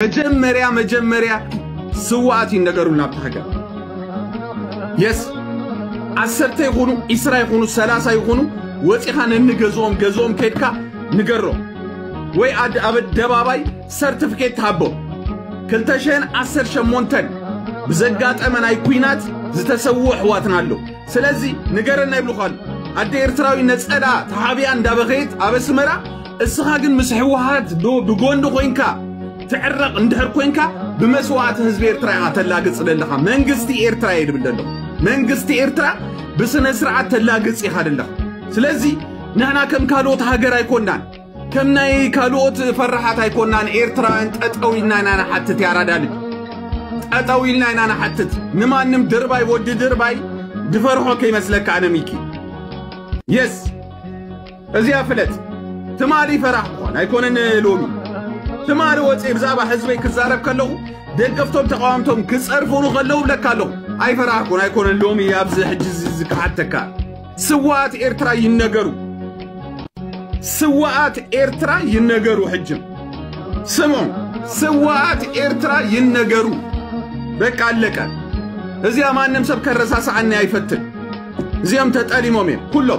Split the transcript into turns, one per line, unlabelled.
መጀመሪያ ስዋት ይነገሩና ተሐገር يس عسرت يكونوا إسرائيل يكونوا 30 يكونوا وصيخان انغزوم غزوم كيدكا نغرو وي ابد دباباي سيرتيفيكيت تابو كلتشين 10 شمونتن بزغاطمن اي كوينات زتسوو حواتنالو سلازي نغرنا يبلخال ادي ارتراوي نصدا تحابيا اندابخيت ابسمرا اسخا گن مسحوات دو بغوندو خوينكا تعرق اندهر كوينكا بمسوات حزب ارترا تلاغص للخا منغستي ارترا يدبلدلو منغستي ارترا بسنه سرعه تلاغص يخادلخ سلازي نحنا كم كالوت هاجر ايكونان كم ناي كالوت فرحات ايكونان ارترا انطوينا انا حتت يارادا لج اطويلنا انا حتت نمانم درباي ود درباي دفرحو كيمسلك انا ميكي يس ازيا فلت تمالي فرح كون ايكونن لومي تماري وصي بزابا حزبي كزارب كلو دغفتم تقاومتم كصرفونو خلو لكالو اي فرح كون ايكونن لومي يابز حجز زكحتكا سوات ارترا ينغرو سوات ارترا ينغرو حجم سمون سوات ارترا ينغرو بقى علقه ازيا مانم سب كرساس عني ايفتن زيام تطالي مومين كله